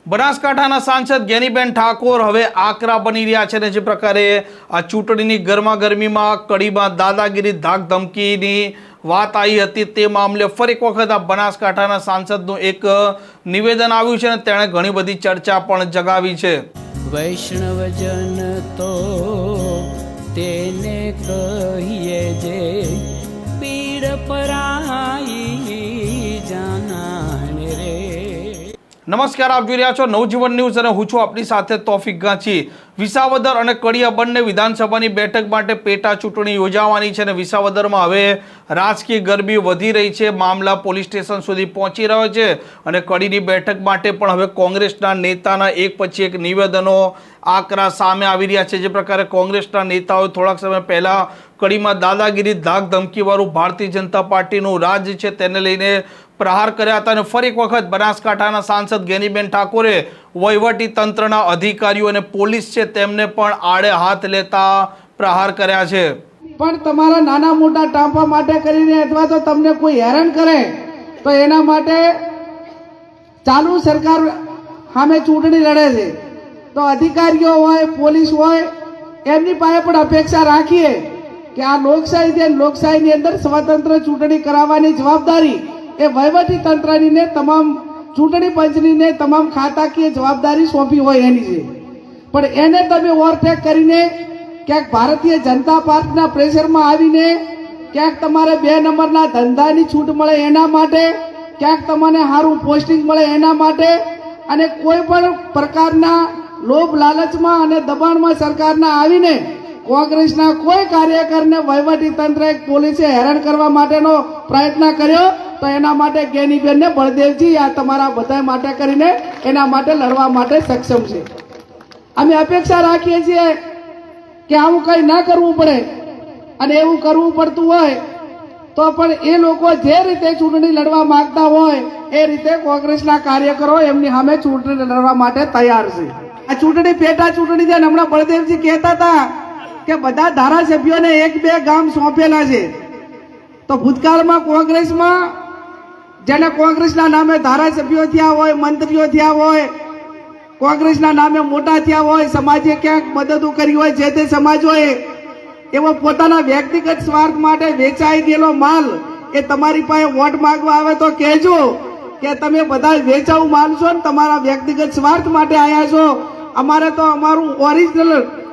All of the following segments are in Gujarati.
બનાસકાંઠાના સાંસદ જ્ઞાનીબેન ઠાકોર હવે આકરા બની રહ્યા છે અને જે પ્રકારે આ ચૂંટણીની ગરમાગરમીમાં કડીમાં દાદાગીરી ધાક ધમકીની વાત આવી હતી તે મામલે ફરી એક વખત આ બનાસકાંઠાના સાંસદનું એક નિવેદન આવ્યું છે અને તેણે ઘણી બધી ચર્ચા પણ જગાવી છે। વૈષ્ણવજન તો તેને કહીએ જે પીડ પરાઈ જાનાને રે। નમસ્કાર, આપ જોઈ રહ્યા છો નવજીવન ન્યૂઝ અને હું છું આપની સાથે તોફિક ગાંચી। વિસાવદર અને કડિયા બંને વિધાનસભાની બેઠક માટે પેટા ચૂંટણી યોજાવાની છે અને વિસાવદરમાં હવે રાજકીય ગરમી વધી રહી છે, મામલા પોલીસ સ્ટેશન સુધી પહોંચી રહ્યો છે અને કડીની બેઠક માટે પણ હવે કોંગ્રેસના નેતાના એક પછી એક નિવેદનો આકરા સામે આવી રહ્યા છે। જે પ્રકારે કોંગ્રેસના નેતાઓએ થોડાક સમય પહેલા કડીમાં દાદાગીરી ધાક ધમકીવાળું ભારતીય જનતા પાર્ટીનું રાજ છે તેને લઈને પ્રહાર કર્યા હતા અને ફરી એક વખત બનાસકાંઠાના સાંસદ જ્ઞાનીબેન ઠાકોરે વહીવટી તંત્રના અધિકારીઓ અને પોલીસ છે તેમને પણ આડે હાથ લેતા પ્રહાર કર્યા છે। પણ તમારા નાના મોટા ટાંપા માટે કરીને અથવા તો તમને કોઈ હેરાન કરે તો એના માટે ચાલુ સરકાર સામે ચૂંટણી લડે છે તો અધિકારીઓ હોય, પોલીસ હોય, એમની પાસે પણ અપેક્ષા રાખીએ કે આ લોકશાહી છે, લોકશાહીની અંદર સ્વતંત્ર ચૂંટણી કરાવવાની જવાબદારી એ વહીવટી તંત્રની ને તમામ ચૂંટણી પંચની ને તમામ ખાતાકીય જવાબદારી સોંપી હોય એની છે। પણ એને તમે ઓવરટેક કરીને ક્યાંક ભારતીય જનતા પાર્ટીના પ્રેશરમાં આવીને ક્યાંક તમારે 2 નંબરના ધંધાની છૂટ મળે એના માટે, ક્યાંક તમને સારું પોસ્ટિંગ મળે એના માટે અને કોઈ પણ પ્રકારના લોભ લાલચમાં અને દબાણમાં સરકારના આવીને કોંગ્રેસના કોઈ કાર્યકરને વહીવટી તંત્રે પોલીસે હેરાન કરવા માટેનો પ્રયત્ન કર્યો તો એના માટે જ્ઞાનીબેનને બળદેવજી આ તમારા બધા માટે કરીને એના માટે લડવા માટે સક્ષમ છે। અમે અપેક્ષા રાખીએ છીએ કે આવું કંઈ ના કરવું પડે અને એવું કરવું પડતું હોય તો પણ એ લોકો જે રીતે ચૂંટણી લડવા માંગતા હોય એ રીતે કોંગ્રેસના કાર્યકરો એમની સામે ચૂંટણી લડવા માટે તૈયાર છે। આ ચૂંટણી પેટા ચૂંટણી છે, હમણાં બળદેવજી કહેતા હતા કે બધા ધારાસભ્યોને 1-2 ગામ સોંપેલા છે તો ભૂતકાળમાં કોંગ્રેસમાં જેને કોંગ્રેસના નામે ધારાસભ્યો થયા હોય, મંત્રીઓ થયા હોય, કોંગ્રેસના નામે મોટા થયા હોય, સમાજે ક્યાંક મદદ કરી હોય, જે તે સમાજોએ એવો પોતાના વ્યક્તિગત સ્વાર્થ માટે વેચાઈ ગયેલો માલ એ તમારી પાસે વોટ માંગવા આવે તો કહેજો કે તમે બધા વેચાવું માલ છો ને તમારા વ્યક્તિગત સ્વાર્થ માટે આવ્યા છો। અમારે તો અમારું ઓરિજિનલ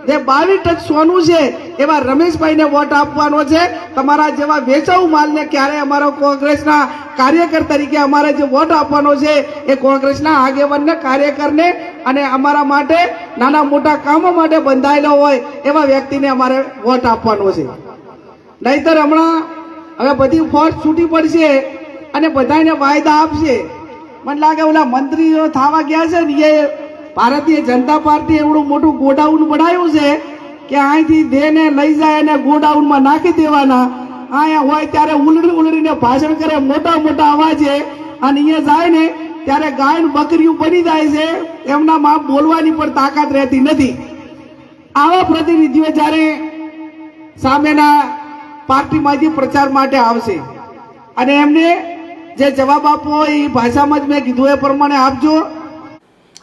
જે 22% સોનું છે એવા રમેશભાઈને વોટ આપવાનો છે। તમારા જેવા વેચાઉ માલને ક્યારે અમારો કોંગ્રેસના કાર્યકર તરીકે અમારે જે વોટ આપવાનો છે એ કોંગ્રેસના આગેવાનને, કાર્યકરને અને અમારા માટે નાના મોટા કામો માટે બંધાયેલો હોય એવા વ્યક્તિને અમારે વોટ આપવાનો છે। નહીતર હમણાં હવે બધી ફોર્સ છૂટી પડશે અને બધાને વાયદા આપશે। મને લાગે ઓલા મંત્રીઓ થવા ગયા છે ને એ ભારતીય જનતા પાર્ટી એવડું મોટું ગોડાઉન બનાવ્યું છે કે અહીંથી દેને લઈ જાય અને ગોડાઉનમાં નાખી દેવાના। અહીંયા હોય ત્યારે ઉલડીને ભાષણ કરે મોટા મોટા અવાજે અને અહીંયા જાય ને ત્યારે ગાય બકરીઓ બની જાય છે, એમનામાં બોલવાની પણ તાકાત રહેતી નથી। આવા પ્રતિનિધિઓ જ્યારે સામેના પાર્ટીમાંથી પ્રચાર માટે આવશે અને એમને જે જવાબ આપવો હોય એ ભાષામાં જ મેં કીધું એ પ્રમાણે આપજો।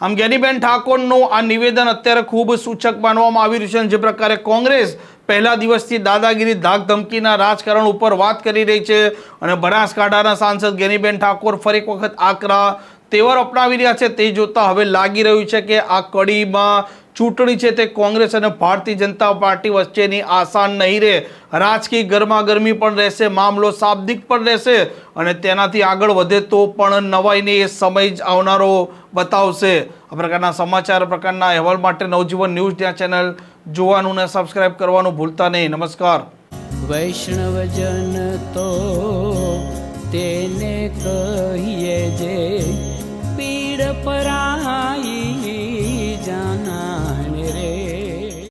આમ જ્ઞાનીબેન ઠાકોરનું આ નિવેદન અત્યારે ખૂબ સૂચક માનવામાં આવી રહ્યું છે। જે પ્રકારે કોંગ્રેસ પહેલા દિવસથી દાદાગીરી ધાક ધમકીના રાજકારણ ઉપર વાત કરી રહી છે અને બનાસકાંઠાના સાંસદ જ્ઞાનીબેન ઠાકોર ફરી એક વખત આકરા તેવર અપનાવી રહ્યા છે તે જોતા હવે લાગી રહ્યું છે કે આ કડીમાં ચૂંટણી છે તે કોંગ્રેસ અને ભારતીય જનતા પાર્ટી વચ્ચેની આસાન નહીં રહે। રાજકીય ગરમાગરમી પણ રહેશે, મામલો શાબ્દિક પણ રહેશે અને તેનાથી આગળ વધે તો પણ નવાઈને એ સમય જ આવનારો બતાવશે। આ પ્રકારના સમાચાર, પ્રકારના અહેવાલ માટે નવજીવન ન્યૂઝ ચેનલ જોવાનું અને સબસ્ક્રાઇબ કરવાનું ભૂલતા નહીં। નમસ્કાર। વૈષ્ણવજન તો તેને કહીએ જે પીડ પરાઈ